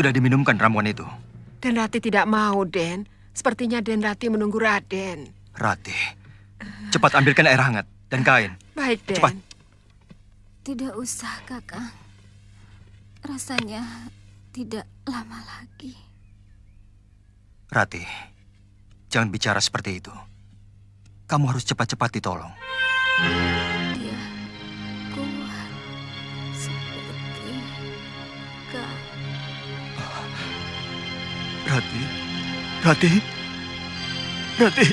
sudah diminumkan ramuan itu. Den Rati tidak mau, Den. Sepertinya Den Rati menunggu Raden. Rati, cepat ambilkan air hangat dan kain. Baik, Den. Cepat. Tidak usah, Kakang. Rasanya tidak lama lagi. Rati, jangan bicara seperti itu. Kamu harus cepat-cepat ditolong. Dia kuat seperti kau. Rati, Rati, Rati.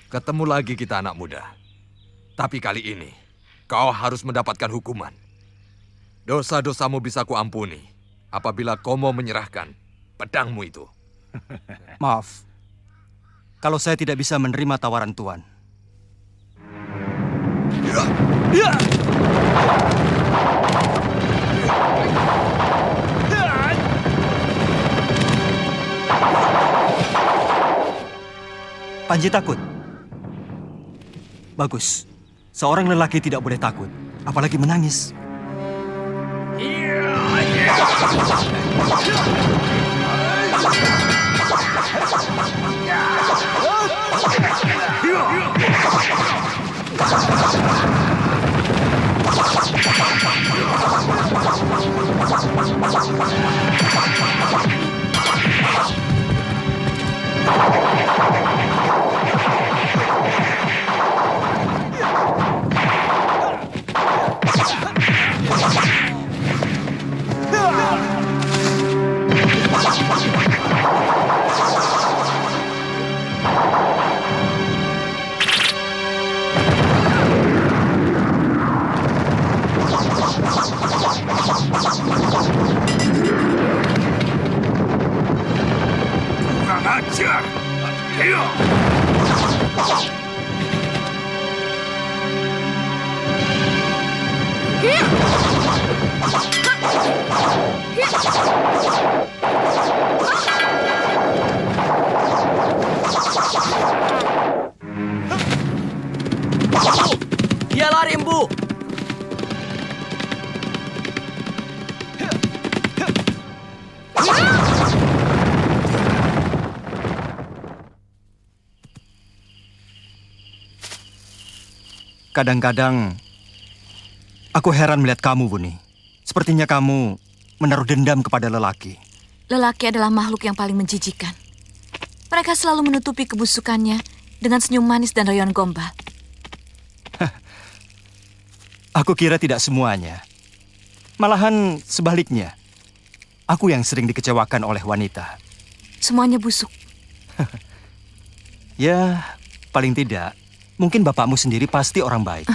Ketemu lagi kita, anak muda. Tapi kali ini, kau harus mendapatkan hukuman. Dosa-dosamu bisa kuampuni apabila kau mau menyerahkan pedangmu itu. Maaf, kalau saya tidak bisa menerima tawaran Tuan. Panji takut? Bagus. Seorang lelaki tidak boleh takut, apalagi menangis. Kurang ajar. Ayo. Dia lari, Empu. Kadang-kadang aku heran melihat kamu, Buni. Sepertinya kamu menaruh dendam kepada lelaki. Lelaki adalah makhluk yang paling menjijikan. Mereka selalu menutupi kebusukannya dengan senyum manis dan rayuan gombal. Aku kira tidak semuanya. Malahan sebaliknya. Aku yang sering dikecewakan oleh wanita. Semuanya busuk. Ya, paling tidak. Mungkin bapakmu sendiri pasti orang baik.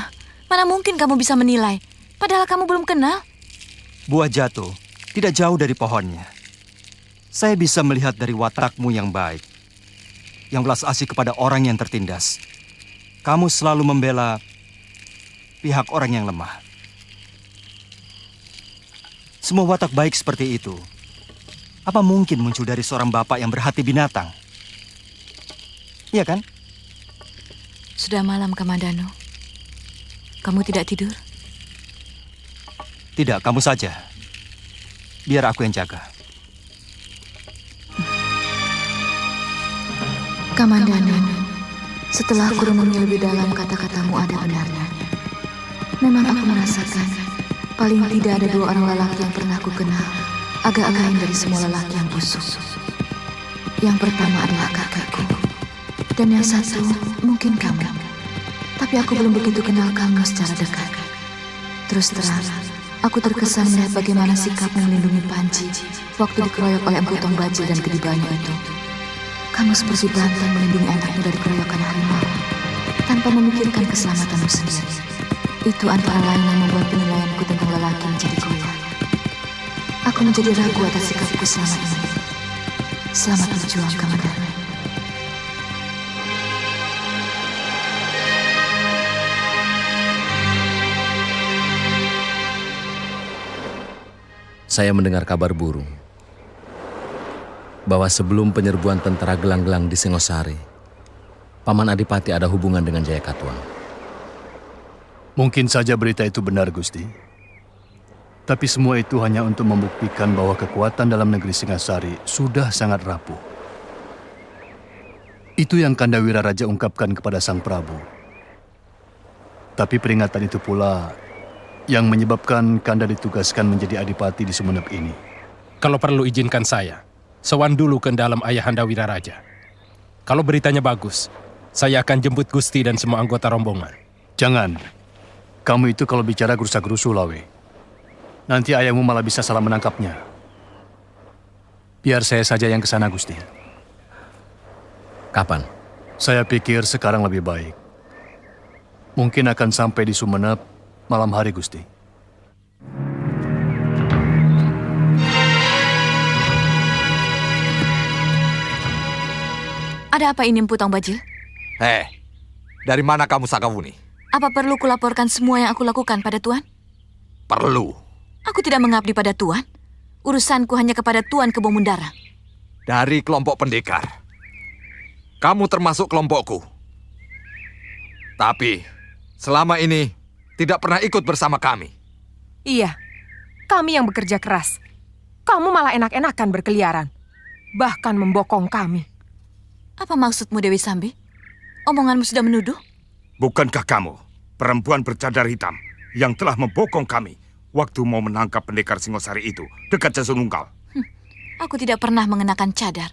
Mana mungkin kamu bisa menilai? Padahal kamu belum kenal. Buah jatuh tidak jauh dari pohonnya. Saya bisa melihat dari watakmu yang baik. Yang belas asih kepada orang yang tertindas. Kamu selalu membela pihak orang yang lemah. Semua watak baik seperti itu, apa mungkin muncul dari seorang bapak yang berhati binatang? Iya kan? Sudah malam, Kamandano. Kamu tidak tidur? Tidak, kamu saja. Biar aku yang jaga. Kamandano, setelah aku renungi lebih dalam kata-katamu ada benarnya. Memang aku merasakan paling tidak ada dua orang lelaki yang pernah aku kenal agak lain dari semua lelaki yang busuk. Yang pertama adalah kakakku, dan yang satu mungkin kamu. Tapi aku belum begitu kenal kamu secara dekat. Terus terang, aku terkesan melihat bagaimana sikapmu melindungi Panji waktu dikeroyok oleh Empu Tombajil dan kedibanya itu. Kamu seperti banteng melindungi anakmu dari keroyokan harimau tanpa memikirkan keselamatanmu sendiri. Itu antara lain yang membuat penilaianku tentang lelaki menjadi goyah. Aku menjadi ragu atas sikapku selama ini. Selamat berjuang, Kamandano. Saya mendengar kabar burung. bahwa sebelum penyerbuan tentara gelang-gelang di Singosari, Paman Adipati ada hubungan dengan Jaya Katuang. Mungkin saja berita itu benar, Gusti. Tapi semua itu hanya untuk membuktikan bahwa kekuatan dalam negeri Singasari sudah sangat rapuh. Itu yang Kandawira Raja ungkapkan kepada Sang Prabu. Tapi peringatan itu pula yang menyebabkan Kanda ditugaskan menjadi adipati di Sumenep ini. Kalau perlu izinkan saya, sowan dulu ke dalam Ayahanda Wiraraja. Kalau beritanya bagus, saya akan jemput Gusti dan semua anggota rombongan. Jangan. Kamu itu kalau bicara gerusa-gerusu, Lawe. Nanti ayahmu malah bisa salah menangkapnya. Biar saya saja yang ke sana, Gusti. Kapan? Saya pikir sekarang lebih baik. Mungkin akan sampai di Sumenep malam hari, Gusti. Ada apa ini, Empu Tong Bajil? Dari mana kamu, Sakawuni? Apa perlu kulaporkan semua yang aku lakukan pada Tuan? Perlu. Aku tidak mengabdi pada Tuan. Urusanku hanya kepada Tuan Kebon Mundara. Dari kelompok pendekar. Kamu termasuk kelompokku. Tapi, selama ini tidak pernah ikut bersama kami. Iya, kami yang bekerja keras. Kamu malah enak-enakan berkeliaran. Bahkan membokong kami. Apa maksudmu, Dewi Sambi? Omonganmu sudah menuduh? Bukankah kamu perempuan bercadar hitam yang telah membokong kami waktu mau menangkap pendekar Singosari itu dekat Jasunungkal? Aku tidak pernah mengenakan cadar.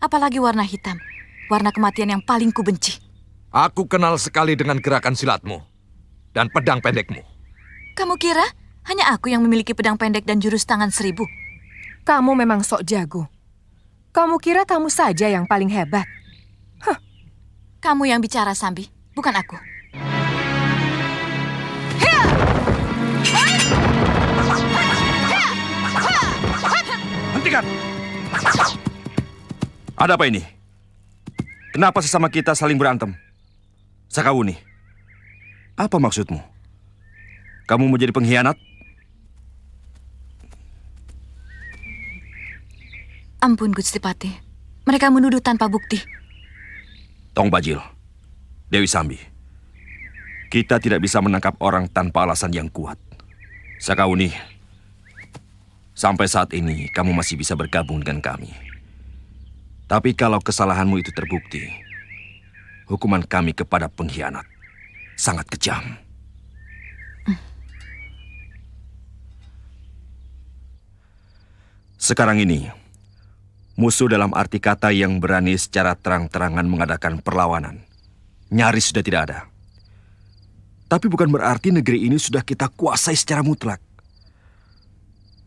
Apalagi warna hitam. Warna kematian yang paling kubenci. Aku kenal sekali dengan gerakan silatmu dan pedang pendekmu. Kamu kira hanya aku yang memiliki pedang pendek dan jurus tangan 1000? Kamu memang sok jago. Kamu kira kamu saja yang paling hebat? Kamu yang bicara, Sambi, bukan aku. Hentikan! Ada apa ini? Kenapa sesama kita saling berantem? Sakawuni, apa maksudmu? Kamu mau jadi pengkhianat? Ampun, Gusti Pati. Mereka menuduh tanpa bukti. Tong Bajil, Dewi Sambi, kita tidak bisa menangkap orang tanpa alasan yang kuat. Sakawuni, sampai saat ini kamu masih bisa bergabung dengan kami. Tapi kalau kesalahanmu itu terbukti, hukuman kami kepada pengkhianat sangat kejam. Sekarang ini, musuh dalam arti kata yang berani secara terang-terangan mengadakan perlawanan nyaris sudah tidak ada. Tapi bukan berarti negeri ini sudah kita kuasai secara mutlak.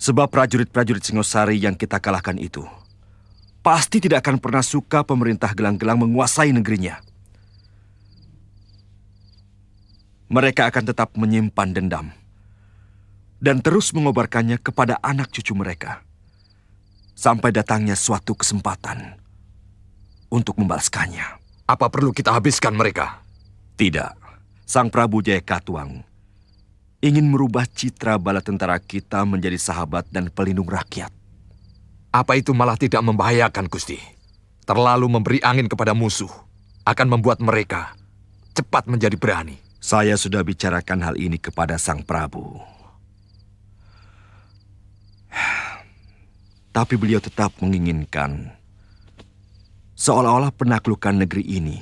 Sebab prajurit-prajurit Singosari yang kita kalahkan itu pasti tidak akan pernah suka pemerintah gelang-gelang menguasai negerinya. Mereka akan tetap menyimpan dendam dan terus mengobarkannya kepada anak cucu mereka sampai datangnya suatu kesempatan untuk membalaskannya. Apa perlu kita habiskan mereka? Tidak. Sang Prabu Jaya Katuang ingin merubah citra bala tentara kita menjadi sahabat dan pelindung rakyat. Apa itu malah tidak membahayakan, Gusti? Terlalu memberi angin kepada musuh akan membuat mereka cepat menjadi berani. Saya sudah bicarakan hal ini kepada Sang Prabu. Tapi beliau tetap menginginkan seolah-olah penaklukan negeri ini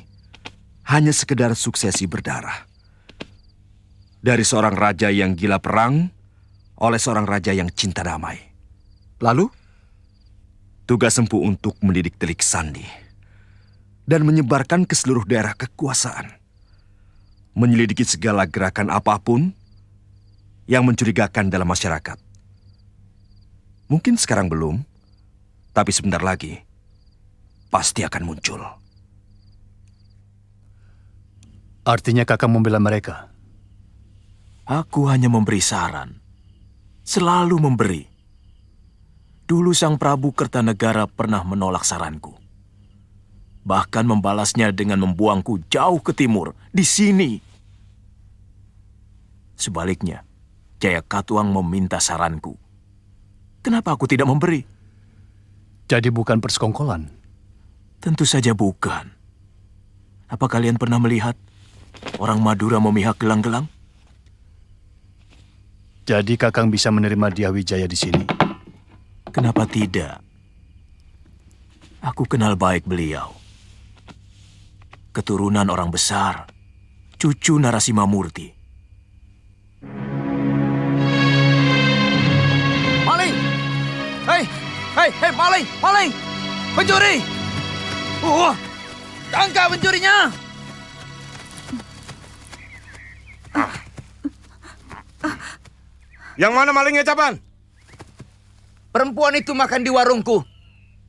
hanya sekedar suksesi berdarah. Dari seorang raja yang gila perang oleh seorang raja yang cinta damai. Lalu? Tugas Empu untuk mendidik Telik Sandi dan menyebarkan ke seluruh daerah kekuasaan. Menyelidiki segala gerakan apapun yang mencurigakan dalam masyarakat. Mungkin sekarang belum, tapi sebentar lagi pasti akan muncul. Artinya kakak membela mereka? Aku hanya memberi saran. Selalu memberi. Dulu Sang Prabu Kertanegara pernah menolak saranku. Bahkan membalasnya dengan membuangku jauh ke timur, di sini. Sebaliknya, Jaya Katuang meminta saranku. Kenapa aku tidak memberi? Jadi bukan persekongkolan? Tentu saja bukan. Apa kalian pernah melihat orang Madura memihak gelang-gelang? Jadi Kakang bisa menerima Dyah Wijaya di sini? Kenapa tidak? Aku kenal baik beliau. Keturunan orang besar, cucu Narasimha Murti. Maling! Hei, maling, maling! Pencuri! Tangkap pencurinya! Yang mana malingnya, Capan? Perempuan itu makan di warungku.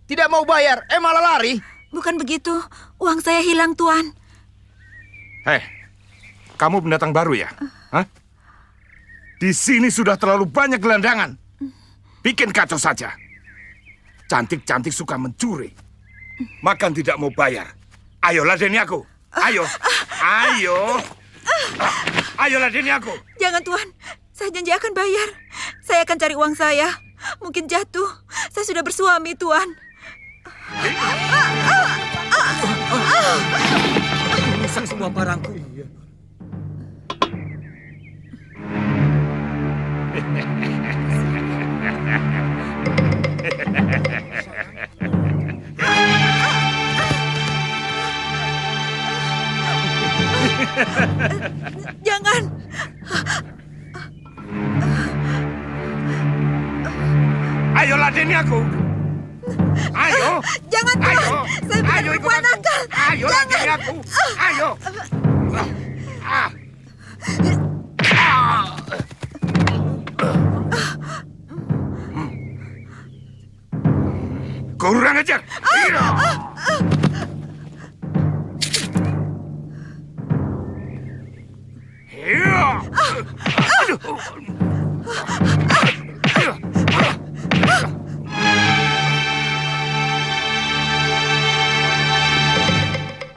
Tidak mau bayar, malah lari. Bukan begitu, uang saya hilang, Tuan. Hei, kamu pendatang baru ya? Hah? Di sini sudah terlalu banyak gelandangan. Bikin kacau saja. Cantik-cantik suka mencuri. Makan tidak mau bayar. Ayo ladeni aku. Ayo. Ayo. Ayo ladeni aku. Jangan, Tuan. Saya janji akan bayar. Saya akan cari uang saya. Mungkin jatuh. Saya sudah bersuami, Tuan. Rusak semua barangku. Jangan. Ayo ladeni aku. Ayo. Jangan, Tuan. Ayo. Saya bukan Ayo, perempuan nakal. Ayo ladeni aku. Ayo. Kurang ajar.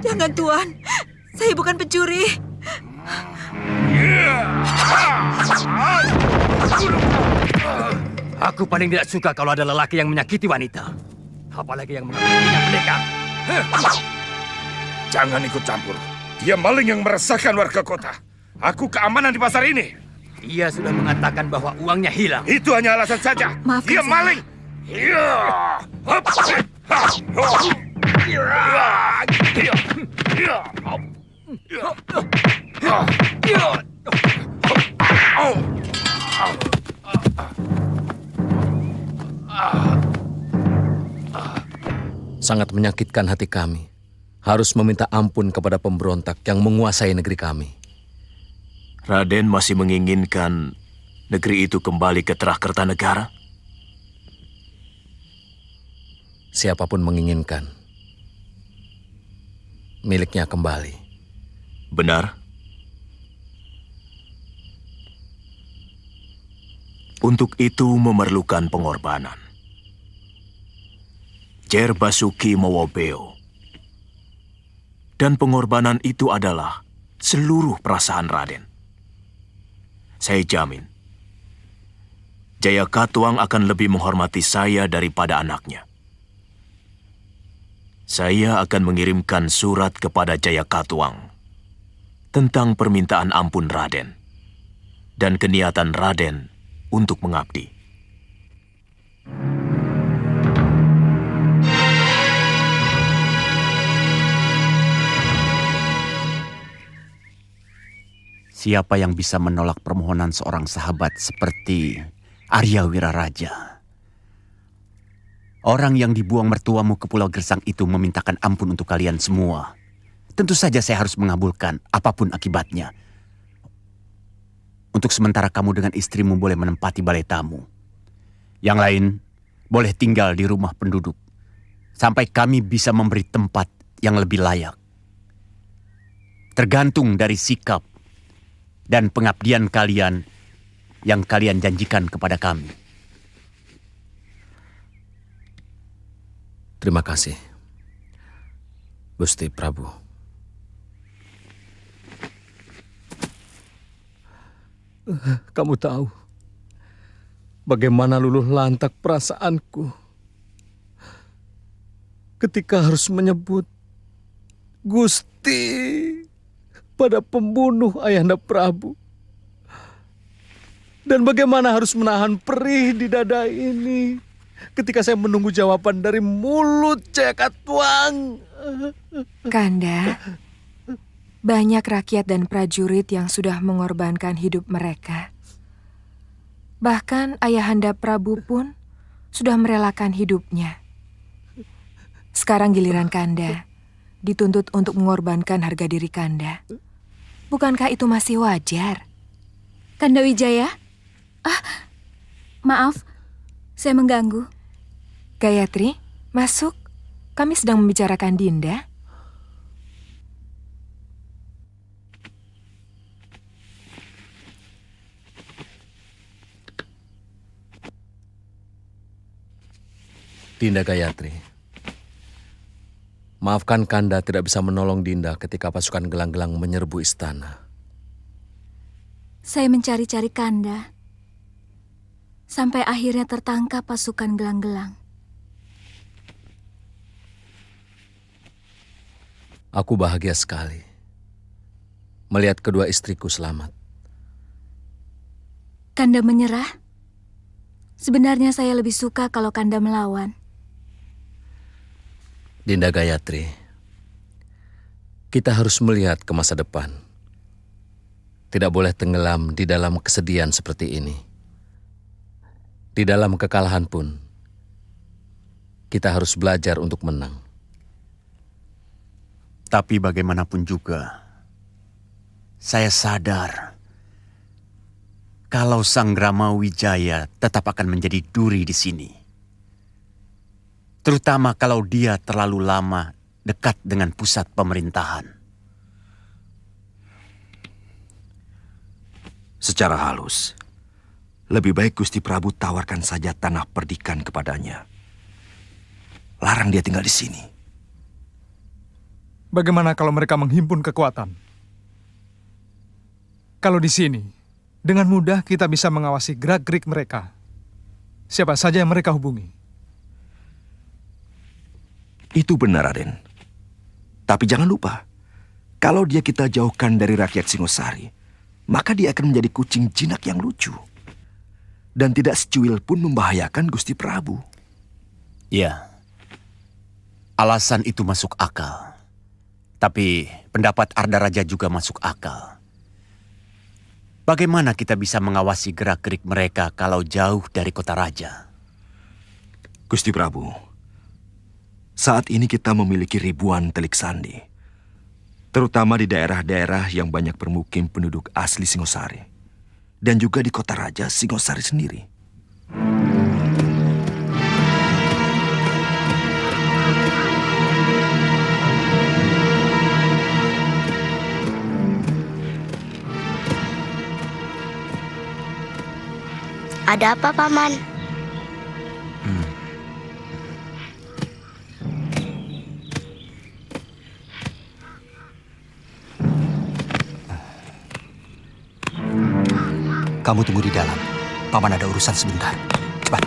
Jangan, Tuan. Saya bukan pencuri. Aku paling tidak suka kalau ada lelaki yang menyakiti wanita. Apalagi yang mengambil pendekar. Jangan ikut campur. Dia maling yang meresahkan warga kota. Aku keamanan di pasar ini. Dia sudah mengatakan bahwa uangnya hilang. Itu hanya alasan saja. Maafkan Dia saya. maling. Sangat menyakitkan hati kami. Harus meminta ampun kepada pemberontak yang menguasai negeri kami. Raden masih menginginkan negeri itu kembali ke Trahkertanegara? Siapapun menginginkan miliknya kembali. Benar? Untuk itu memerlukan pengorbanan. Jer Basuki Mowobeo. Dan pengorbanan itu adalah seluruh perasaan Raden. Saya jamin, Jaya Katuang akan lebih menghormati saya daripada anaknya. Saya akan mengirimkan surat kepada Jaya Katuang tentang permintaan ampun Raden dan keniatan Raden untuk mengabdi. Siapa yang bisa menolak permohonan seorang sahabat seperti Arya Wiraraja? Orang yang dibuang mertuamu ke Pulau Gersang itu memintakan ampun untuk kalian semua. Tentu saja saya harus mengabulkan apapun akibatnya. Untuk sementara kamu dengan istrimu boleh menempati balai tamu. Yang lain boleh tinggal di rumah penduduk. Sampai kami bisa memberi tempat yang lebih layak. Tergantung dari sikap dan pengabdian kalian yang kalian janjikan kepada kami. Terima kasih, Gusti Prabu. Kamu tahu bagaimana luluh lantak perasaanku ketika harus menyebut Gusti pada pembunuh Ayahanda Prabu. Dan bagaimana harus menahan perih di dada ini ketika saya menunggu jawaban dari mulut Cekatuang. Kanda, banyak rakyat dan prajurit yang sudah mengorbankan hidup mereka. Bahkan Ayahanda Prabu pun sudah merelakan hidupnya. Sekarang giliran Kanda dituntut untuk mengorbankan harga diri Kanda. Bukankah itu masih wajar? Kanda Wijaya? Maaf, saya mengganggu. Gayatri, masuk. Kami sedang membicarakan Dinda. Dinda Gayatri, maafkan Kanda tidak bisa menolong Dinda ketika pasukan gelang-gelang menyerbu istana. Saya mencari-cari Kanda, sampai akhirnya tertangkap pasukan gelang-gelang. Aku bahagia sekali melihat kedua istriku selamat. Kanda menyerah? Sebenarnya saya lebih suka kalau Kanda melawan. Dinda Gayatri, kita harus melihat ke masa depan. Tidak boleh tenggelam di dalam kesedihan seperti ini. Di dalam kekalahan pun, kita harus belajar untuk menang. Tapi bagaimanapun juga, saya sadar kalau Sang Rama Wijaya tetap akan menjadi duri di sini. Terutama kalau dia terlalu lama dekat dengan pusat pemerintahan. Secara halus, lebih baik Gusti Prabu tawarkan saja tanah perdikan kepadanya. Larang dia tinggal di sini. Bagaimana kalau mereka menghimpun kekuatan? Kalau di sini, dengan mudah kita bisa mengawasi gerak-gerik mereka. Siapa saja yang mereka hubungi. Itu benar, Raden. Tapi jangan lupa, kalau dia kita jauhkan dari rakyat Singosari, maka dia akan menjadi kucing jinak yang lucu. Dan tidak secuil pun membahayakan Gusti Prabu. Ya, alasan itu masuk akal. Tapi pendapat Arda Raja juga masuk akal. Bagaimana kita bisa mengawasi gerak-gerik mereka kalau jauh dari kota raja? Gusti Prabu, saat ini kita memiliki ribuan telik sandi, terutama di daerah-daerah yang banyak bermukim penduduk asli Singosari, dan juga di kota raja Singosari sendiri. Ada apa, Paman? Kamu tunggu di dalam. Paman ada urusan sebentar. Cepat.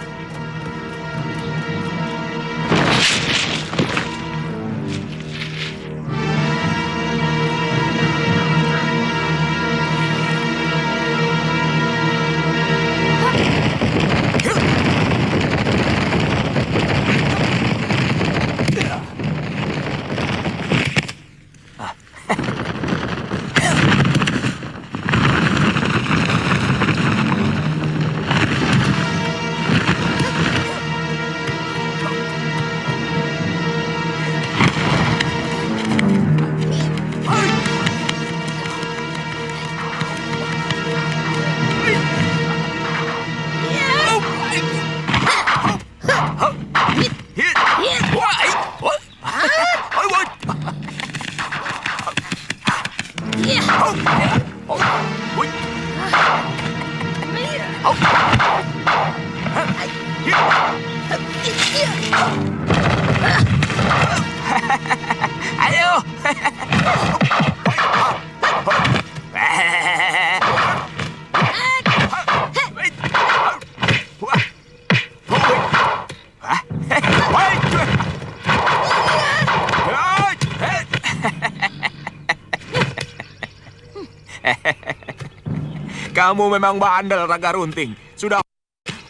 Kamu memang bandel, Raga Runting. Sudah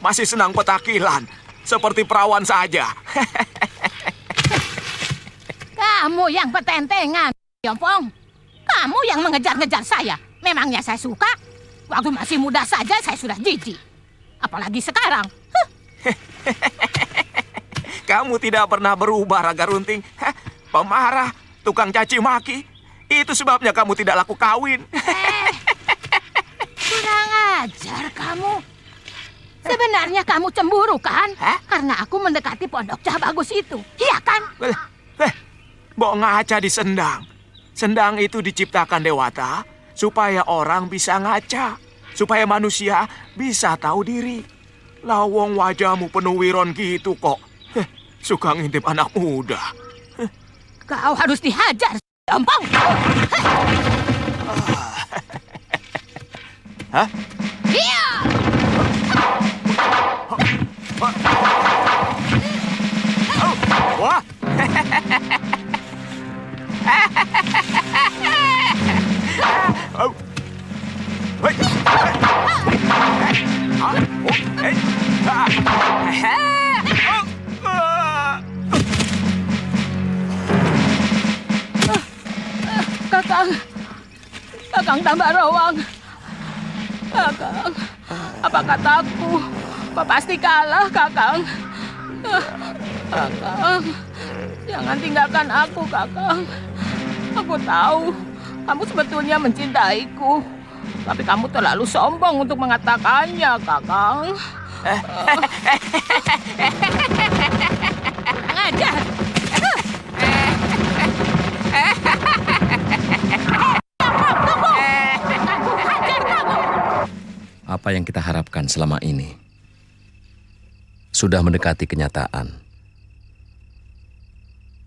masih senang petakilan. Seperti perawan saja. Kamu yang petentengan, Yompong. Kamu yang mengejar-ngejar saya. Memangnya saya suka? Waktu masih muda saja saya sudah jijik. Apalagi sekarang. Kamu tidak pernah berubah, Raga Runting. Pemarah, tukang caci maki. Itu sebabnya kamu tidak laku kawin. Kurang ajar kamu. Sebenarnya kamu cemburu kan? Karena aku mendekati pondok Cah Bagus itu. Iya kan? Bok ngaca di sendang. Sendang itu diciptakan Dewata supaya orang bisa ngaca. Supaya manusia bisa tahu diri. Lawong wajahmu penuh wiron gitu kok. Suka ngintip anak muda. Kau harus dihajar, Yompong. Hah? Iya. Wah. Kakang tambah rawang. Kakang, apa kataku? Kau pasti kalah, Kakang. Kakang, jangan tinggalkan aku, Kakang. Aku tahu kamu sebetulnya mencintaiku, tapi kamu terlalu sombong untuk mengatakannya, Kakang. Ngajar. Apa yang kita harapkan selama ini sudah mendekati kenyataan.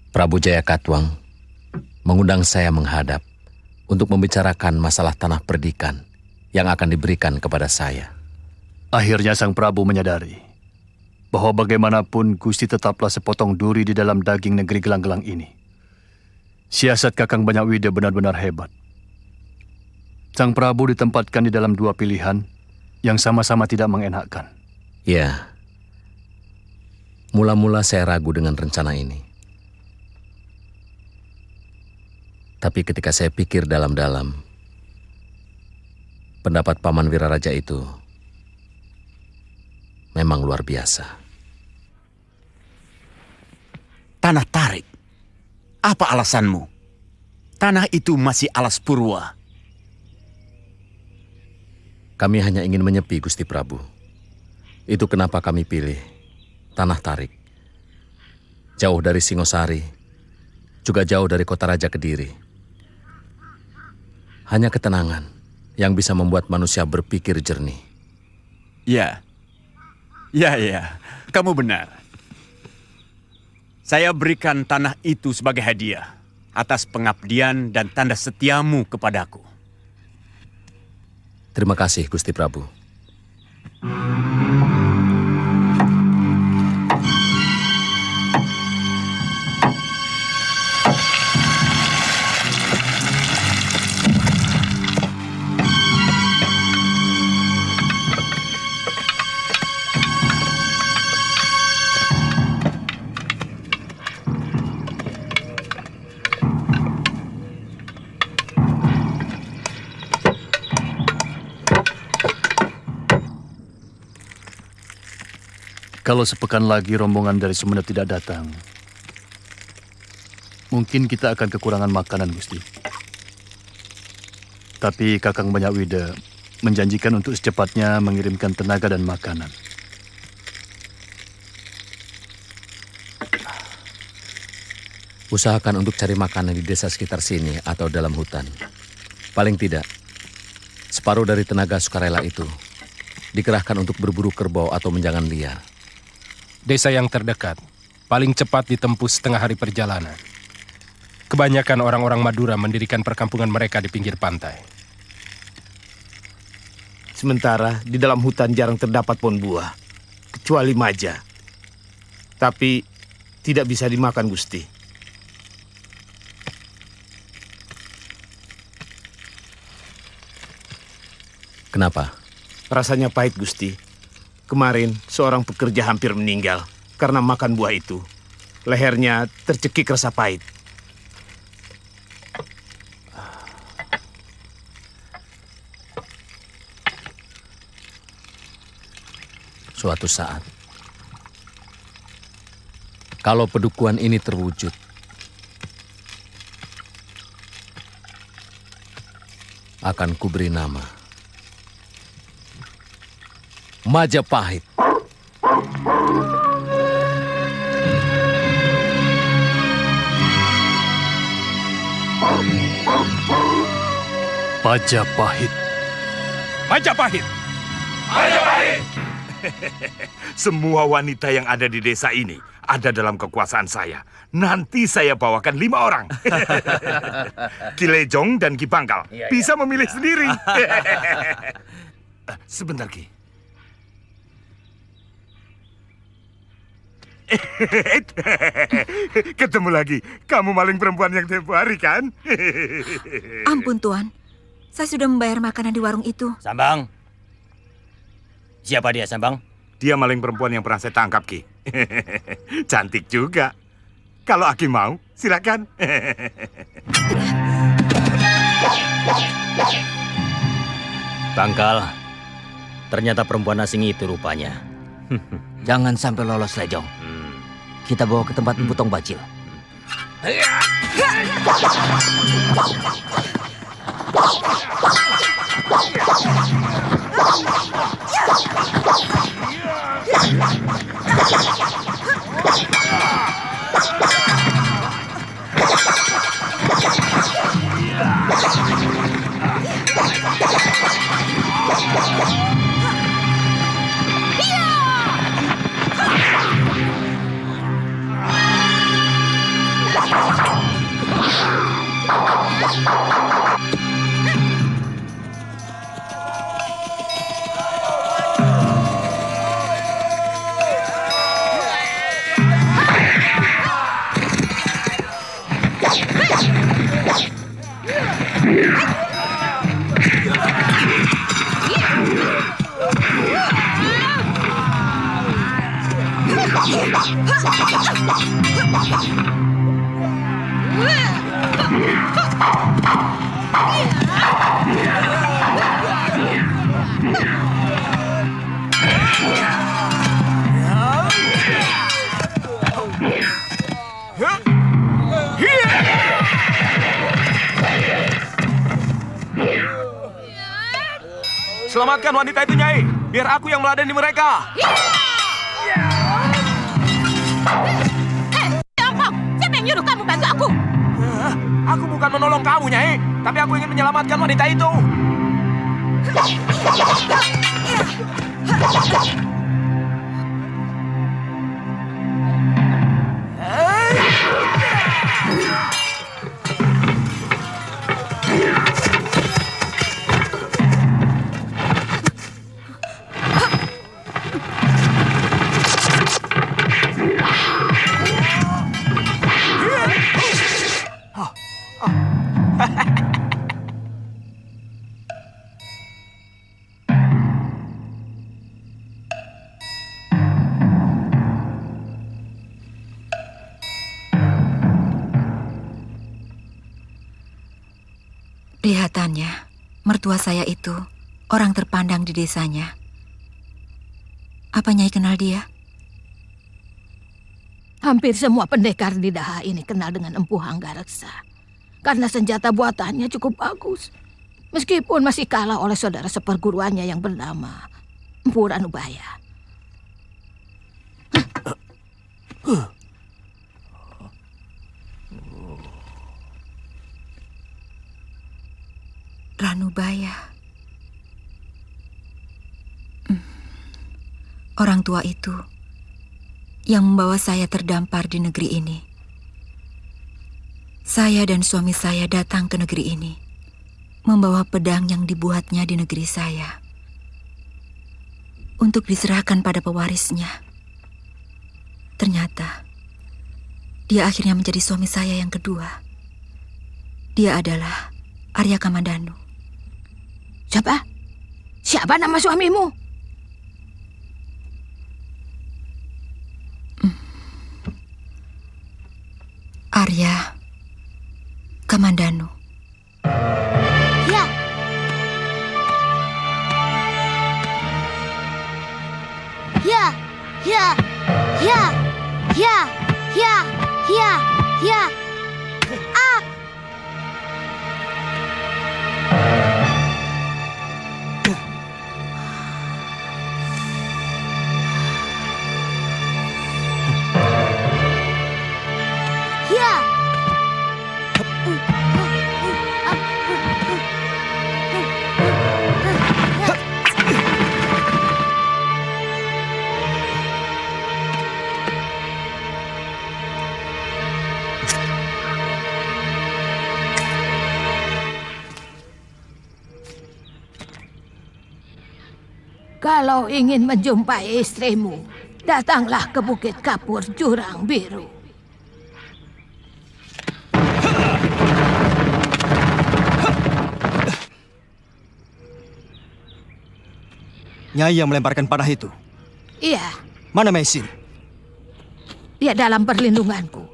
Prabu Jayakatwang mengundang saya menghadap untuk membicarakan masalah tanah perdikan yang akan diberikan kepada saya. Akhirnya Sang Prabu menyadari bahwa bagaimanapun Gusti tetaplah sepotong duri di dalam daging negeri gelang-gelang ini. Siasat Kakang Banyakwida benar-benar hebat. Sang Prabu ditempatkan di dalam dua pilihan yang sama-sama tidak mengenakkan. Ya, mula-mula saya ragu dengan rencana ini. Tapi ketika saya pikir dalam-dalam, pendapat Paman Wiraraja itu memang luar biasa. Tanah Tarik, apa alasanmu? Tanah itu masih alas purwa. Kami hanya ingin menyepi, Gusti Prabu. Itu kenapa kami pilih Tanah Tarik. Jauh dari Singosari, juga jauh dari kota Raja Kediri. Hanya ketenangan yang bisa membuat manusia berpikir jernih. Ya, kamu benar. Saya berikan tanah itu sebagai hadiah atas pengabdian dan tanda setiamu kepadaku. Terima kasih, Gusti Prabu. Kalau sepekan lagi rombongan dari Sumenep tidak datang, mungkin kita akan kekurangan makanan, Gusti. Tapi Kakang Banyakwida menjanjikan untuk secepatnya mengirimkan tenaga dan makanan. Usahakan untuk cari makanan di desa sekitar sini atau dalam hutan. Paling tidak, separuh dari tenaga sukarela itu dikerahkan untuk berburu kerbau atau menjangan liar. Desa yang terdekat, paling cepat ditempuh setengah hari perjalanan. Kebanyakan orang-orang Madura mendirikan perkampungan mereka di pinggir pantai. Sementara di dalam hutan jarang terdapat pohon buah, kecuali maja. Tapi tidak bisa dimakan, Gusti. Kenapa? Rasanya pahit, Gusti. Kemarin seorang pekerja hampir meninggal karena makan buah itu. Lehernya tercekik rasa pahit. Suatu saat, kalau pedukuhan ini terwujud, akan kuberi nama Majapahit. Majapahit. Majapahit. Majapahit. Semua wanita yang ada di desa ini ada dalam kekuasaan saya. Nanti saya bawakan 5 orang. Ki Lejong dan Ki Bangkal bisa memilih sendiri. Sebentar, Ki. Ketemu lagi. Kamu maling perempuan yang tempo hari, kan? Ampun, Tuan. Saya sudah membayar makanan di warung itu. Sambang. Siapa dia, Sambang? Dia maling perempuan yang pernah saya tangkap, Ki. Cantik juga. Kalau Aki mau, silakan. Bangkal. Ternyata perempuan asing itu rupanya. Jangan sampai lolos, Lejong. Kita bawa ke tempat Butong Bacil. Selamatkan wanita itu, Nyai. Biar aku yang meladeni mereka. Tiongkok, siapa yang nyuruh kamu bantu aku? Aku bukan menolong kamu, Nyai. Tapi aku ingin menyelamatkan wanita itu. Kelihatannya, mertua saya itu orang terpandang di desanya. Apa Nyai kenal dia? Hampir semua pendekar di Daha ini kenal dengan Empu Hanggareksa. Karena senjata buatannya cukup bagus. Meskipun masih kalah oleh saudara seperguruannya yang bernama Empu Ranubaya. Ranubaya. Orang tua itu yang membawa saya terdampar di negeri ini. Saya dan suami saya datang ke negeri ini membawa pedang yang dibuatnya di negeri saya untuk diserahkan pada pewarisnya. Ternyata dia akhirnya menjadi suami saya yang kedua. Dia adalah Arya Kamandanu. Siapa? Siapa nama suamimu? Arya Kamandanu. Ya. Ya, ya, ya, ya, ya, ya, ya. Ah. Ya. Kalau ingin menjumpai istrimu, datanglah ke Bukit Kapur Jurang Biru. Nyai yang melemparkan panah itu. Iya, Mana Mesin? dia dalam perlindunganku.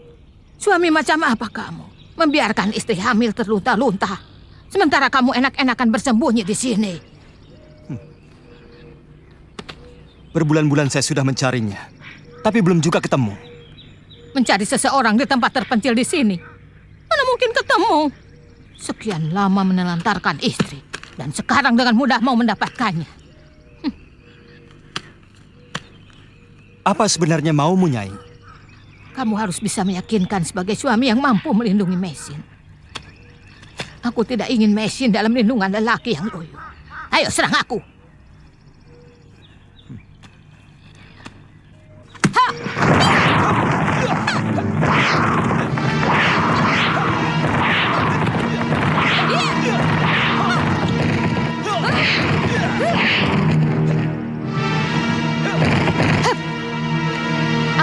Suami macam apa kamu? Membiarkan istri hamil terlunta-lunta. Sementara kamu enak-enakan bersembunyi di sini. Berbulan-bulan saya sudah mencarinya, tapi belum juga ketemu. Mencari seseorang di tempat terpencil di sini. Mana mungkin ketemu? Sekian lama menelantarkan istri, dan sekarang dengan mudah mau mendapatkannya. Apa sebenarnya maumu, Nyai? Kamu harus bisa meyakinkan sebagai suami yang mampu melindungi Mesin. Aku tidak ingin Mesin dalam lindungan lelaki yang loyo. Ayo serang aku.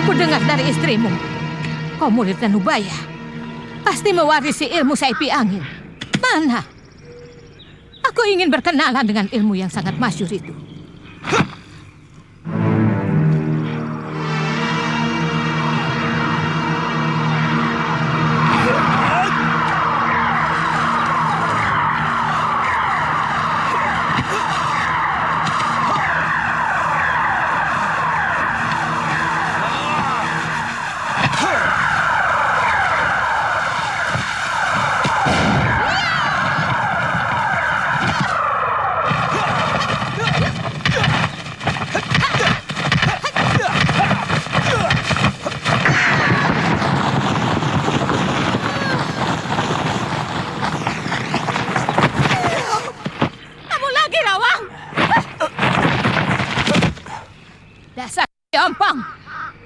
Aku dengar dari istrimu, kau murid Danubaya. Pasti mewarisi ilmu Saipi Angin. Mana? Aku ingin berkenalan dengan ilmu yang sangat masyhur itu. Dasar jompong.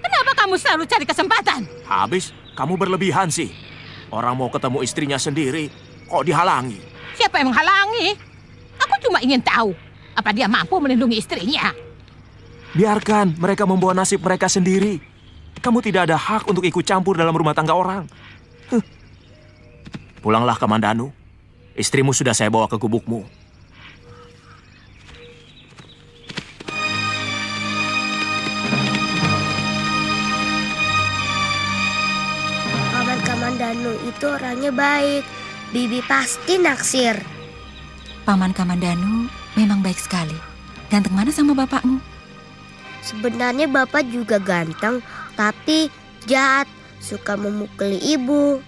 Kenapa kamu selalu cari kesempatan? Habis, kamu berlebihan sih. Orang mau ketemu istrinya sendiri, kok dihalangi? Siapa yang menghalangi? Aku cuma ingin tahu, apa dia mampu melindungi istrinya? Biarkan mereka membawa nasib mereka sendiri. Kamu tidak ada hak untuk ikut campur dalam rumah tangga orang. Pulanglah ke Mandanu. Istrimu sudah saya bawa ke gubukmu. Paman Kamandanu itu orangnya baik. Bibi pasti naksir. Paman Kamandanu memang baik sekali. Ganteng mana sama bapakmu? Sebenarnya bapak juga ganteng, tapi jahat, suka memukuli ibu.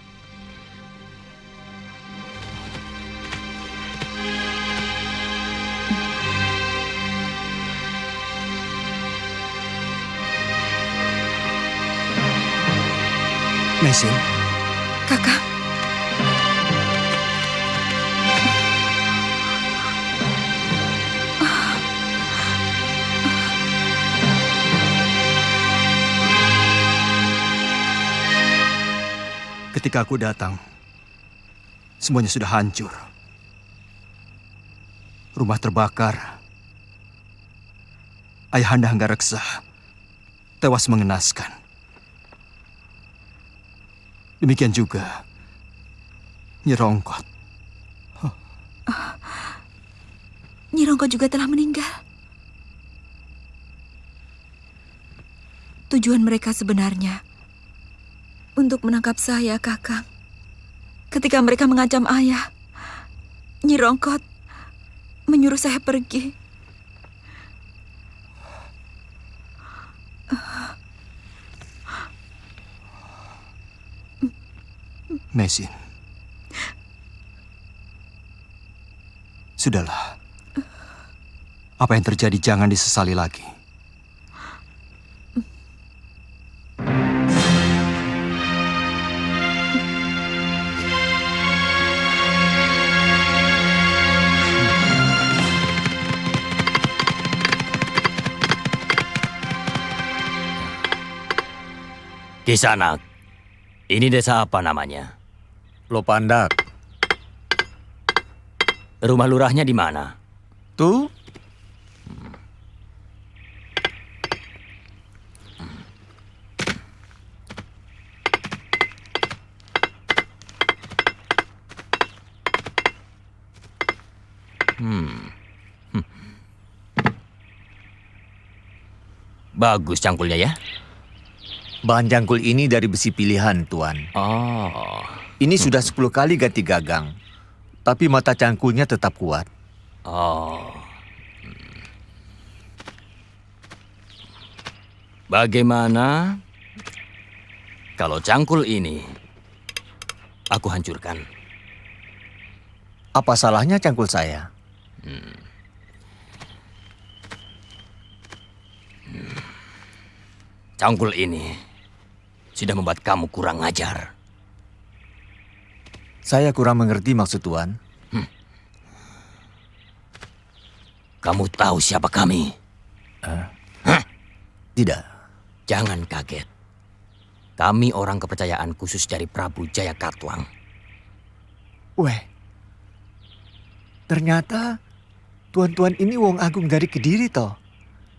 Mesin. Kakak. Ketika aku datang, semuanya sudah hancur. Rumah terbakar. Ayahanda Hanggareksa tewas mengenaskan. Demikian juga Nyi Rongkot. Nyi Ronggo juga telah meninggal. Tujuan mereka sebenarnya untuk menangkap saya, Kakang. Ketika mereka mengancam ayah, Nyi Rongkot menyuruh saya pergi. Mesin. Sudahlah. Apa yang terjadi jangan disesali lagi. Kisanak, ini desa apa namanya? Lopandak. Rumah lurahnya di mana? Tuh. Bagus cangkulnya ya. Bahan cangkul ini dari besi pilihan, Tuan. Oh. Ini sudah 10 kali ganti gagang. Tapi mata cangkulnya tetap kuat. Oh. Bagaimana kalau cangkul ini aku hancurkan? Apa salahnya cangkul saya? Cangkul ini sudah membuat kamu kurang ajar. Saya kurang mengerti maksud Tuan. Kamu tahu siapa kami? Tidak. Jangan kaget. Kami orang kepercayaan khusus dari Prabu Jayakatwang. Weh, ternyata tuan-tuan ini wong agung dari Kediri toh.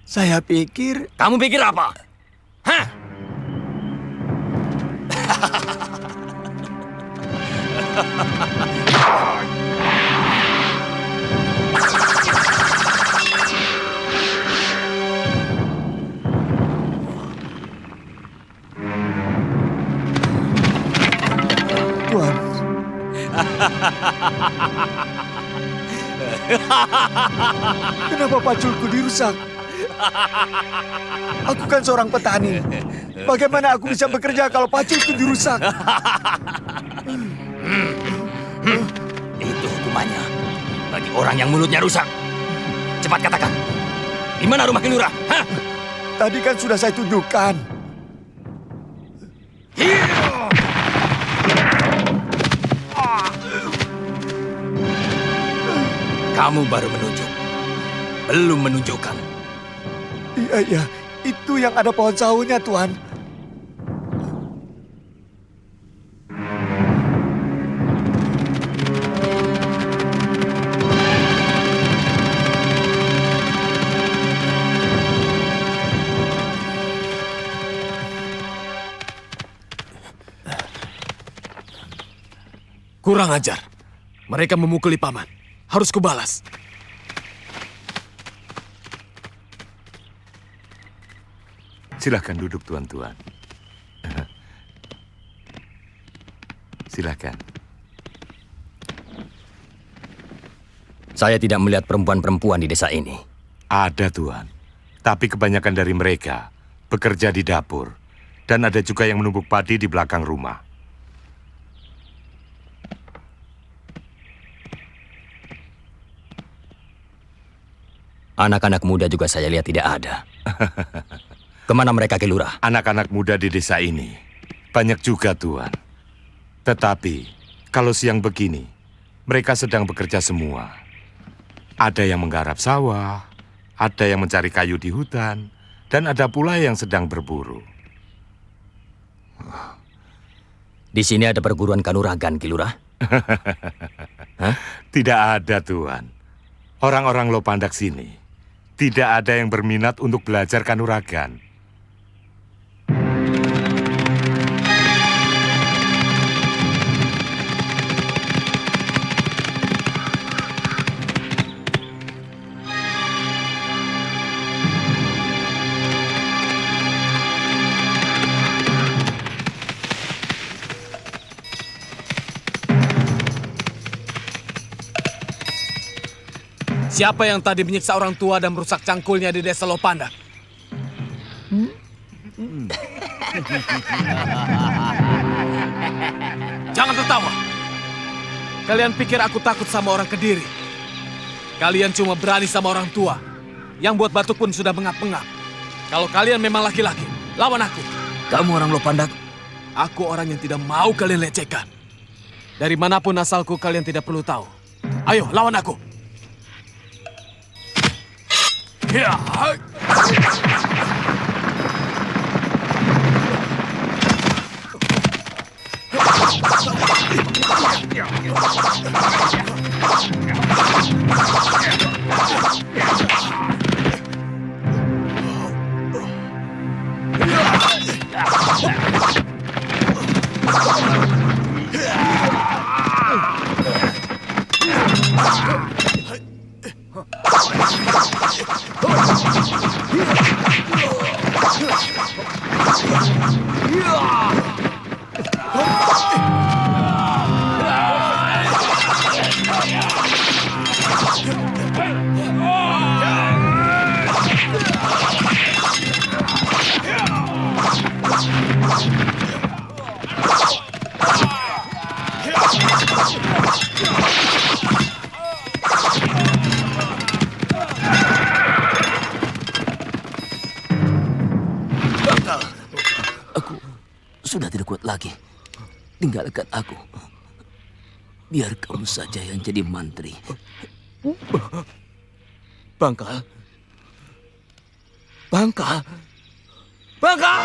Saya pikir... Kamu pikir apa? Hah? Tuan. Kenapa paculku dirusak? Aku kan seorang petani. Bagaimana aku bisa bekerja kalau paculku dirusak? Itu hukumannya bagi orang yang mulutnya rusak. Cepat katakan, di mana rumah Kilurah? Hah? Tadi kan sudah saya tunjukkan. Kamu baru menunjuk, belum menunjukkan. Iya, itu yang ada pohon sahunya, Tuan. Kurang ajar. Mereka memukuli paman. Harus kubalas. Silahkan duduk, tuan-tuan. Silahkan. Saya tidak melihat perempuan-perempuan di desa ini. Ada, Tuan. Tapi kebanyakan dari mereka bekerja di dapur. Dan ada juga yang menumbuk padi di belakang rumah. Anak-anak muda juga saya lihat tidak ada. Kemana mereka, Kilurah? Anak-anak muda di desa ini banyak juga, Tuan. Tetapi, kalau siang begini, mereka sedang bekerja semua. Ada yang menggarap sawah, ada yang mencari kayu di hutan, dan ada pula yang sedang berburu. Di sini ada perguruan kanuragan, Kilurah? Hah? Tidak ada, Tuan. Orang-orang Lopandak sini tidak ada yang berminat untuk belajar kanuragan. Siapa yang tadi menyiksa orang tua dan merusak cangkulnya di desa Lopandak? Jangan tertawa. Kalian pikir aku takut sama orang Kediri? Kalian cuma berani sama orang tua. Yang buat batu pun sudah mengap-ngap. Kalau kalian memang laki-laki, lawan aku. Kamu orang Lopandak? Aku orang yang tidak mau kalian lecehkan. Dari manapun asalku kalian tidak perlu tahu. Ayo, lawan aku. Ya. Sudah tidak kuat lagi. Tinggalkan aku. Biar kamu saja yang jadi mantri. Bangkal. Bangkal. Bangkal!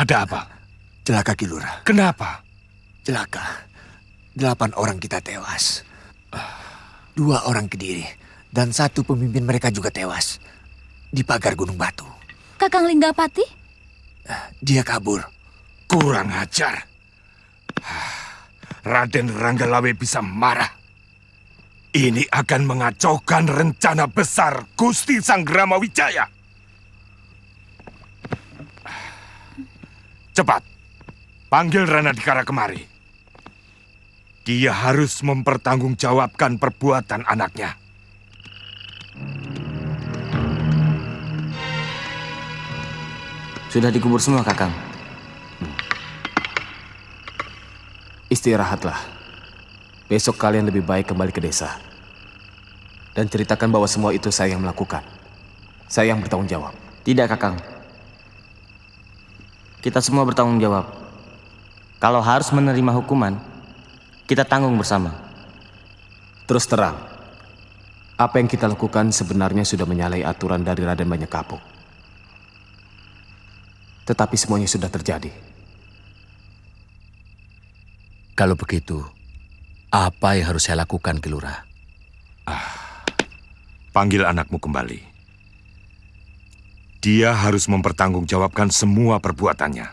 Ada apa? Celaka Ki Lurah. Kenapa? Celaka. 8 orang kita tewas. 2 orang Kediri dan 1 pemimpin mereka juga tewas di pagar Gunung Batu. Kakang Linggapati? Dia kabur. Kurang ajar. Raden Ranggalawe bisa marah. Ini akan mengacaukan rencana besar Gusti Sanggrama Wijaya. Cepat, panggil Ranadikara kemari. Dia harus mempertanggungjawabkan perbuatan anaknya. Sudah dikubur semua, Kakang. Istirahatlah. Besok kalian lebih baik kembali ke desa. Dan ceritakan bahwa semua itu saya yang melakukan. Saya yang bertanggung jawab. Tidak, Kakang. Kita semua bertanggung jawab. Kalau harus menerima hukuman, kita tanggung bersama. Terus terang, apa yang kita lakukan sebenarnya sudah menyalahi aturan dari Raden Banyakapuk. Tetapi semuanya sudah terjadi. Kalau begitu, apa yang harus saya lakukan, Ki Lurah? Panggil anakmu kembali. Dia harus mempertanggungjawabkan semua perbuatannya.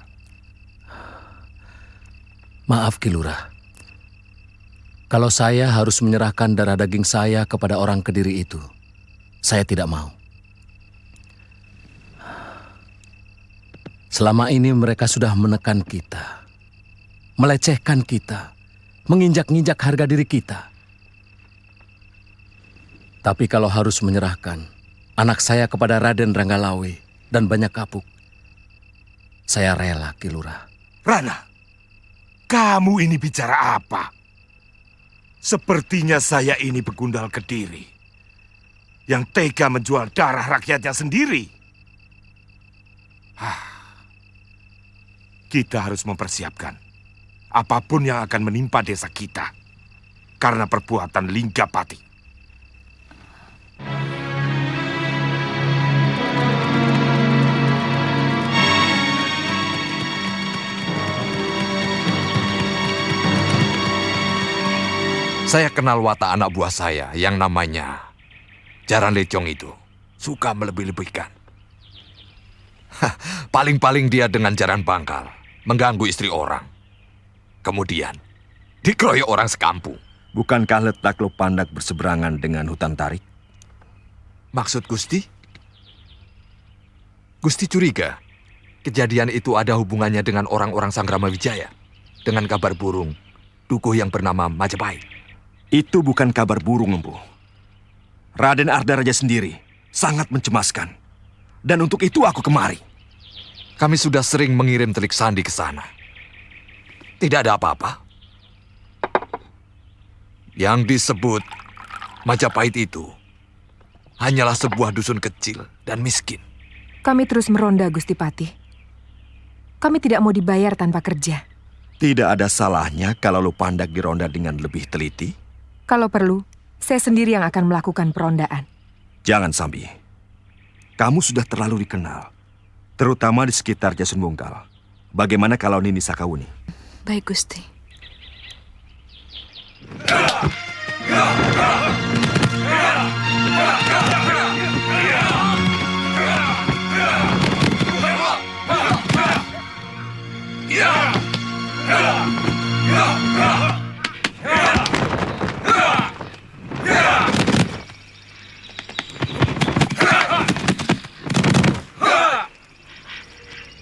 Maaf, Ki Lurah. Kalau saya harus menyerahkan darah daging saya kepada orang Kediri itu, saya tidak mau. Selama ini mereka sudah menekan kita, melecehkan kita, menginjak-injak harga diri kita. Tapi kalau harus menyerahkan anak saya kepada Raden Ranggalawe dan Banyakapuk, saya rela, Ki Lurah. Rana, kamu ini bicara apa? Sepertinya saya ini begundal Kediri yang tega menjual darah rakyatnya sendiri. Kita harus mempersiapkan apapun yang akan menimpa desa kita karena perbuatan Linggapati. Saya kenal watak anak buah saya yang namanya Jaran Lecong itu. Suka melebih-lebihkan. Paling-paling dia dengan jaran bangkal mengganggu istri orang. Kemudian dikeroyok orang sekampung. Bukankah letak Lopandak berseberangan dengan hutan tarik? Maksud Gusti? Gusti curiga kejadian itu ada hubungannya dengan orang-orang Sanggrama Wijaya, dengan kabar burung dukuh yang bernama Majapahit. Itu bukan kabar burung, Empu. Raden Ardaraja sendiri sangat mencemaskan. Dan untuk itu aku kemari. Kami sudah sering mengirim telik sandi ke sana. Tidak ada apa-apa. Yang disebut Majapahit itu hanyalah sebuah dusun kecil dan miskin. Kami terus meronda, Gusti Patih. Kami tidak mau dibayar tanpa kerja. Tidak ada salahnya kalau Lopandak dironda dengan lebih teliti. Kalau perlu, saya sendiri yang akan melakukan perondaan. Jangan, Sambi. Kamu sudah terlalu dikenal, terutama di sekitar Jasun Bungkal. Bagaimana kalau Nini Sakawuni? Baik, Gusti.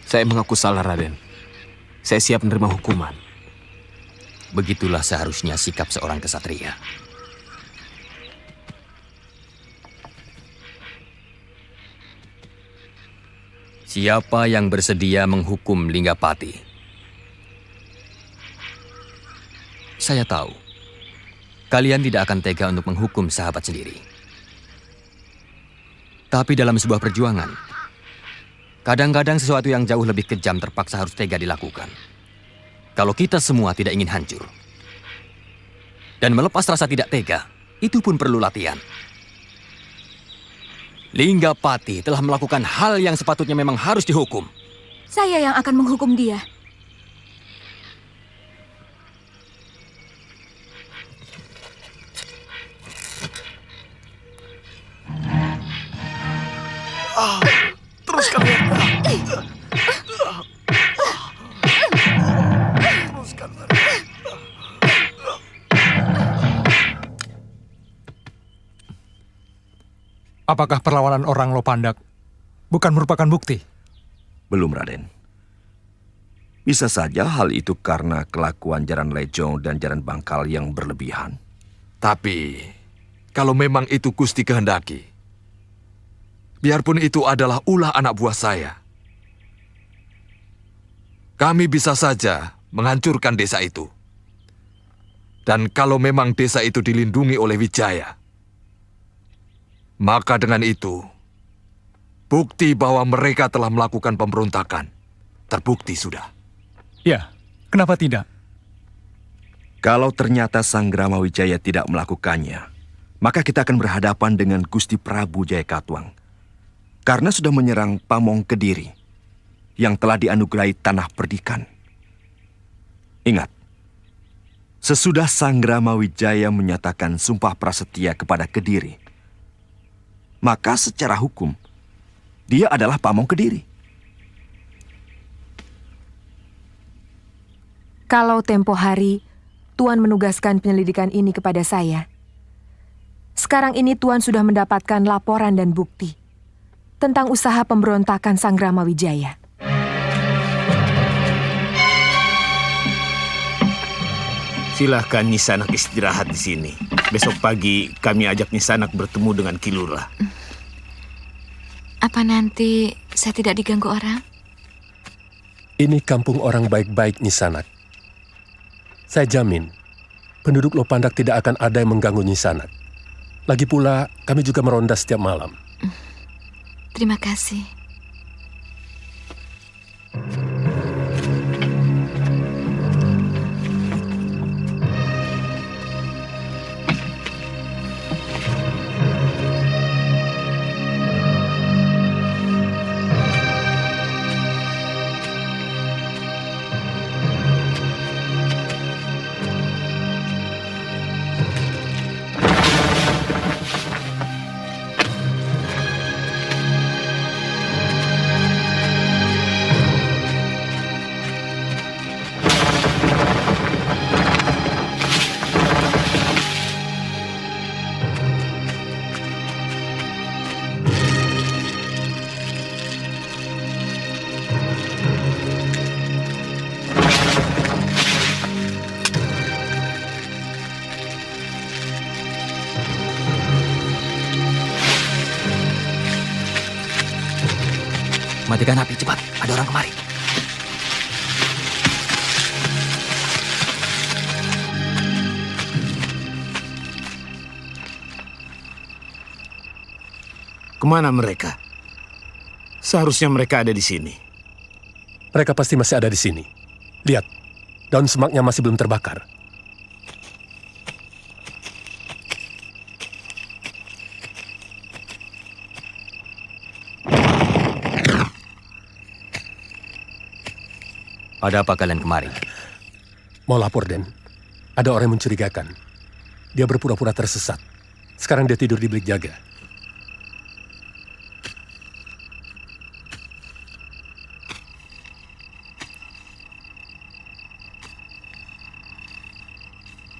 Saya mengaku salah, Raden. Saya siap menerima hukuman. Begitulah seharusnya sikap seorang kesatria. Siapa yang bersedia menghukum Linggapati? Saya tahu, kalian tidak akan tega untuk menghukum sahabat sendiri. Tapi dalam sebuah perjuangan, kadang-kadang sesuatu yang jauh lebih kejam terpaksa harus tega dilakukan. Kalau kita semua tidak ingin hancur. Dan melepas rasa tidak tega, itu pun perlu latihan. Linggapati telah melakukan hal yang sepatutnya memang harus dihukum. Saya yang akan menghukum dia. Teruskan. Apakah perlawanan orang Lopandak bukan merupakan bukti? Belum, Raden. Bisa saja hal itu karena kelakuan Jaran Lejong dan Jaran Bangkal yang berlebihan. Tapi, kalau memang itu Gusti kehendaki, biarpun itu adalah ulah anak buah saya, kami bisa saja menghancurkan desa itu. Dan kalau memang desa itu dilindungi oleh Wijaya, maka dengan itu, bukti bahwa mereka telah melakukan pemberontakan terbukti sudah. Ya, kenapa tidak? Kalau ternyata Sanggrama Wijaya tidak melakukannya, maka kita akan berhadapan dengan Gusti Prabu Jayakatwang. Karena sudah menyerang Pamong Kediri, yang telah dianugerahi tanah perdikan. Ingat, sesudah Sanggrama Wijaya menyatakan sumpah prasetia kepada Kediri, maka secara hukum, dia adalah Pamong Kediri. Kalau tempo hari Tuan menugaskan penyelidikan ini kepada saya, sekarang ini Tuan sudah mendapatkan laporan dan bukti tentang usaha pemberontakan Sanggrama Wijaya. Silahkan Nisanak istirahat di sini. Besok pagi kami ajak Nisanak bertemu dengan Kilurah. Apa nanti saya tidak diganggu orang? Ini kampung orang baik-baik, Nisanak. Saya jamin, penduduk Lopandak tidak akan ada yang mengganggu Nisanak. Lagi pula, kami juga meronda setiap malam. Terima kasih. Matikan api, cepat. Ada orang kemari. Kemana mereka? Seharusnya mereka ada di sini. Mereka pasti masih ada di sini. Lihat, daun semaknya masih belum terbakar. Ada apa kalian kemari? Mau lapor, Den. Ada orang yang mencurigakan. Dia berpura-pura tersesat. Sekarang dia tidur di bilik jaga.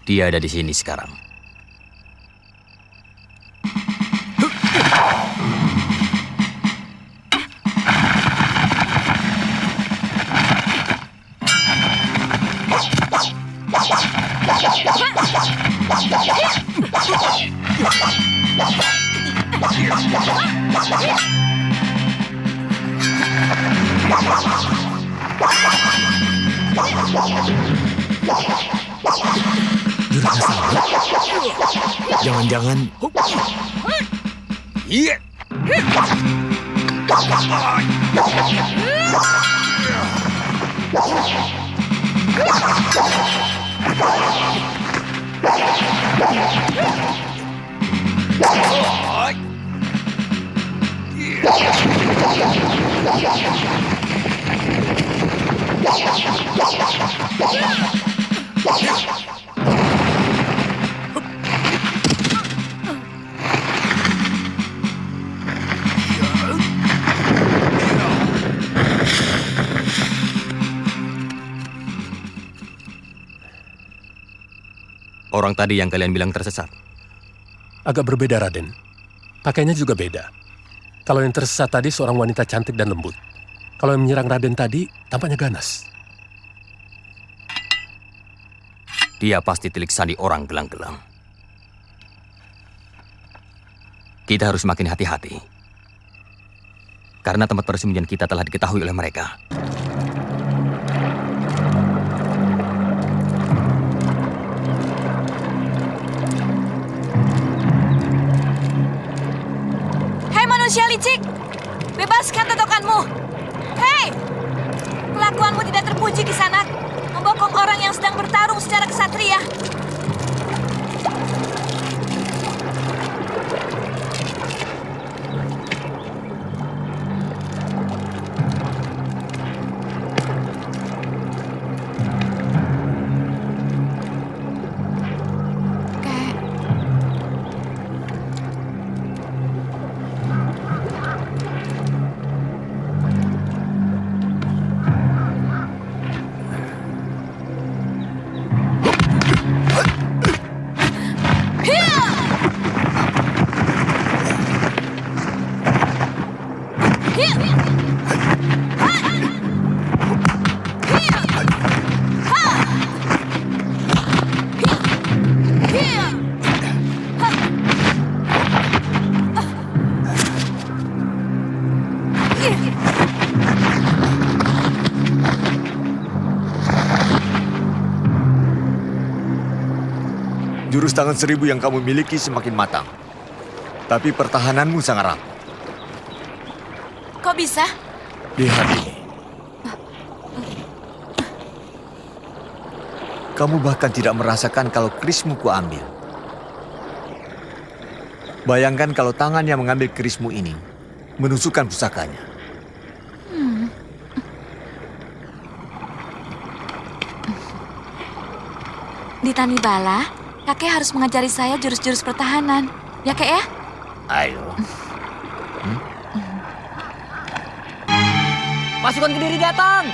Dia ada di sini sekarang. Jangan-jangan... Iya. Orang tadi yang kalian bilang tersesat. Agak berbeda, Raden. Pakaiannya juga beda. Kalau yang tersesat tadi seorang wanita cantik dan lembut. Kalau yang menyerang Raden tadi, tampaknya ganas. Dia pasti telik sandi orang gelang-gelang. Kita harus makin hati-hati. Karena tempat persembunyian kita telah diketahui oleh mereka. Manusia licik, bebaskan totokanmu. Hei, kelakuanmu tidak terpuji Kisanak, membokong orang yang sedang bertarung secara kesatria. Jurus tangan 1000 yang kamu miliki semakin matang. Tapi pertahananmu sangat rapuh. Kok bisa? Lihat ini. Kamu bahkan tidak merasakan kalau kerismu kuambil. Bayangkan kalau tangan yang mengambil kerismu ini menusukkan pusakanya. Di Tanibala, kakek harus mengajari saya jurus-jurus pertahanan. Ya, kek ya? Ayo. Pasukan Kediri datang!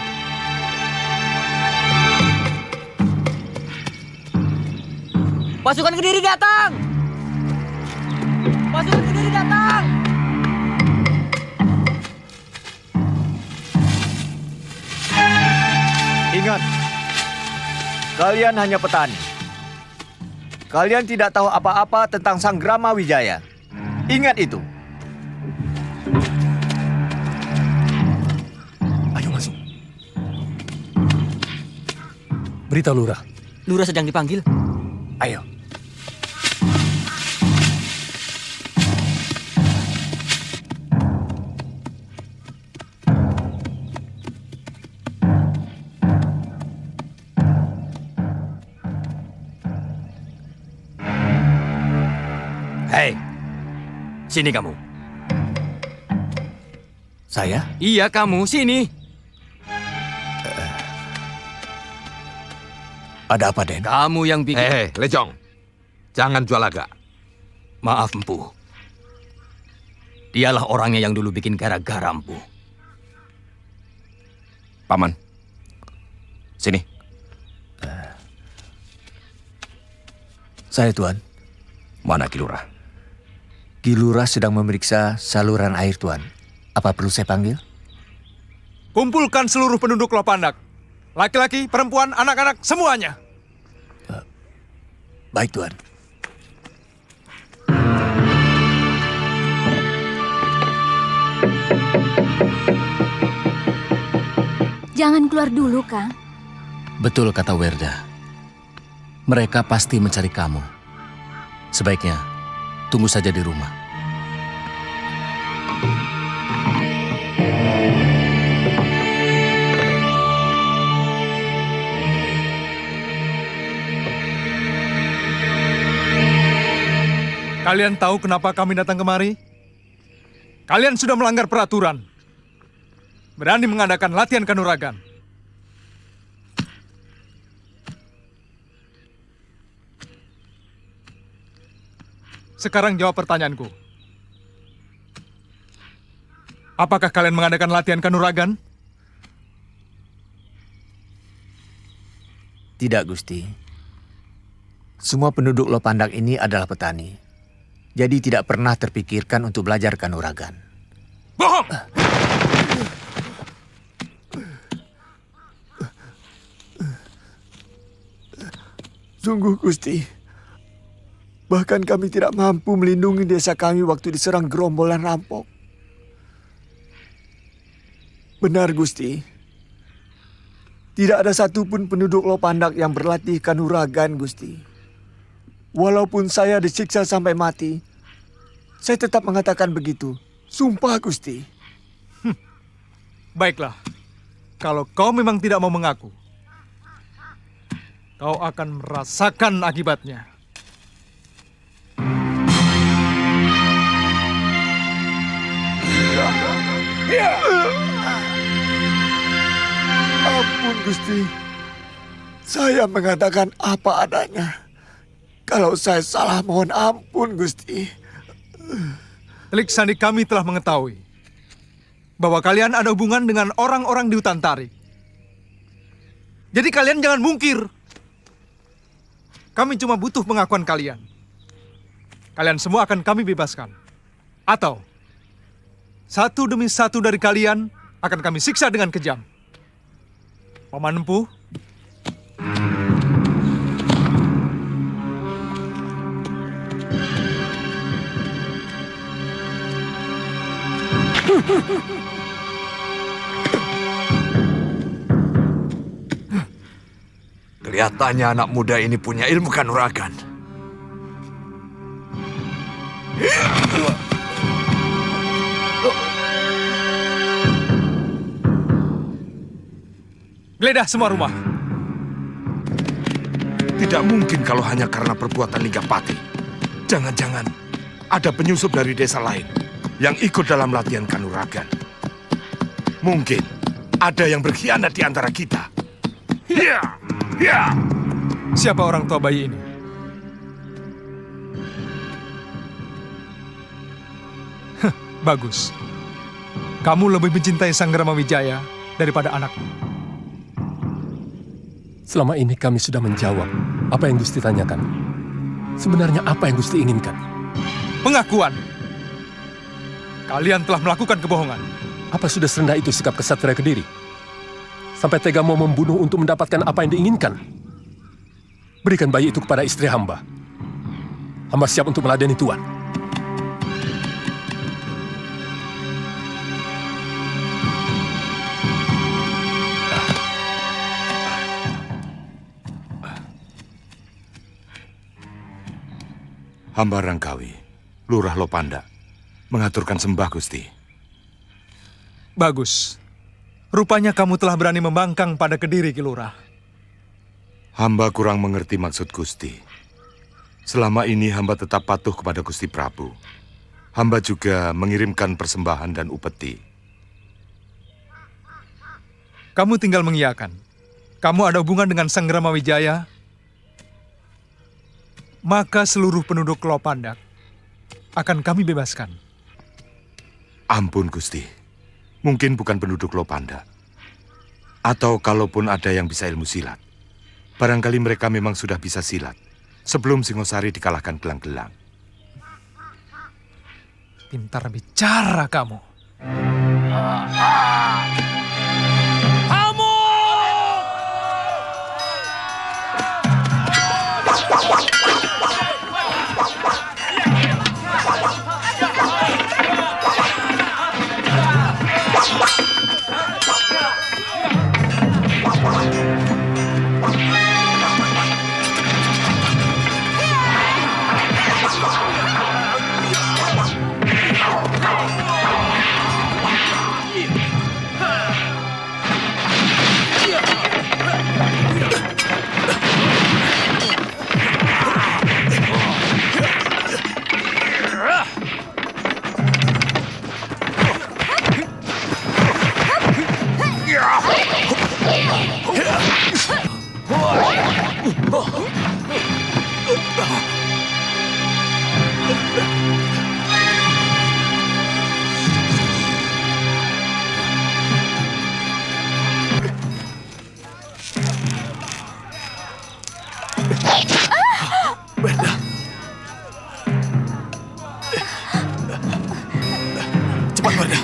Pasukan Kediri datang! Pasukan Kediri datang! Ingat, kalian hanya petani. Kalian tidak tahu apa-apa tentang Sang Grama Wijaya. Ingat itu. Beritahu Lurah. Lurah sedang dipanggil. Ayo. Hei, sini kamu. Saya? Iya, kamu. Sini. Ada apa, Den? Kamu yang bikin... Lejong. Jangan jual agak. Maaf, Empu. Dialah orangnya yang dulu bikin gara-gara, Empu. Paman. Sini. Saya, Tuan. Mana Ki Lurah? Ki Lurah sedang memeriksa saluran air, Tuan. Apa perlu saya panggil? Kumpulkan seluruh penduduk Lopandak. Laki-laki, perempuan, anak-anak, semuanya. Baik, Tuan. Jangan keluar dulu, Kang. Betul kata Werda. Mereka pasti mencari kamu. Sebaiknya tunggu saja di rumah. Kalian tahu kenapa kami datang kemari? Kalian sudah melanggar peraturan. Berani mengadakan latihan kanuragan. Sekarang jawab pertanyaanku. Apakah kalian mengadakan latihan kanuragan? Tidak, Gusti. Semua penduduk Lopandak ini adalah petani. Jadi tidak pernah terpikirkan untuk belajar kanuragan. Bohong! Sungguh, Gusti. Bahkan kami tidak mampu melindungi desa kami waktu diserang gerombolan rampok. Benar, Gusti. Tidak ada satupun penduduk Lopandak yang berlatih kanuragan, Gusti. Walaupun saya disiksa sampai mati, saya tetap mengatakan begitu. Sumpah, Gusti. Baiklah, kalau kau memang tidak mau mengaku, kau akan merasakan akibatnya. Ampun, Gusti. Saya mengatakan apa adanya. Kalau saya salah, mohon ampun, Gusti. Telik Sandi kami telah mengetahui bahwa kalian ada hubungan dengan orang-orang di hutan tarik. Jadi kalian jangan mungkir. Kami cuma butuh pengakuan kalian. Kalian semua akan kami bebaskan. Atau satu demi satu dari kalian akan kami siksa dengan kejam. Paman Empu. Kelihatannya anak muda ini punya ilmu kanuragan. Geledah semua rumah. Tidak mungkin kalau hanya karena perbuatan Ligapati. Jangan-jangan ada penyusup dari desa lain yang ikut dalam latihan kanuragan. Mungkin ada yang berkhianat di antara kita. Ya, ya. Siapa orang tua bayi ini? Bagus. Kamu lebih mencintai Sanggrama Wijaya daripada anakmu. Selama ini kami sudah menjawab apa yang Gusti tanyakan. Sebenarnya apa yang Gusti inginkan? Pengakuan. Kalian telah melakukan kebohongan. Apa sudah serendah itu sikap kesatria Kediri? Sampai tega mau membunuh untuk mendapatkan apa yang diinginkan? Berikan bayi itu kepada istri hamba. Hamba siap untuk meladeni Tuan. Hamba Rangkawi, Lurah Lopanda, mengaturkan sembah Gusti. Bagus. Rupanya kamu telah berani membangkang pada Kediri, Ki Lurah. Hamba kurang mengerti maksud Gusti. Selama ini hamba tetap patuh kepada Gusti Prabu. Hamba juga mengirimkan persembahan dan upeti. Kamu tinggal mengiyakan. Kamu ada hubungan dengan Sang Ramawijaya, maka seluruh penduduk Lopandak akan kami bebaskan. Ampun Gusti, mungkin bukan penduduk Lopandak. Atau kalaupun ada yang bisa ilmu silat, barangkali mereka memang sudah bisa silat sebelum Singosari dikalahkan gelang-gelang. Pintar bicara kamu. Cepat, Warga.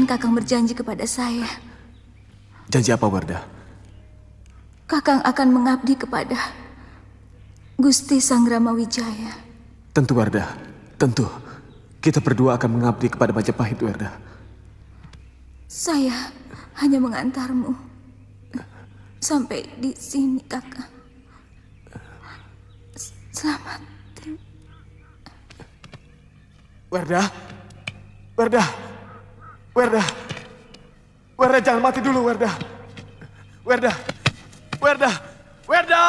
Kakang berjanji kepada saya. Janji apa, Warda? Kakang akan mengabdi kepada Gusti Sang Ramawijaya. Tentu, Warda. Tentu. Kita berdua akan mengabdi kepada Majapahit, Warda. Saya hanya mengantarmu sampai di sini, Kakang. Selamat tinggal. Warda. Warda. Warda. Warda, jangan mati dulu, Warda. Warda. Warda. Warda.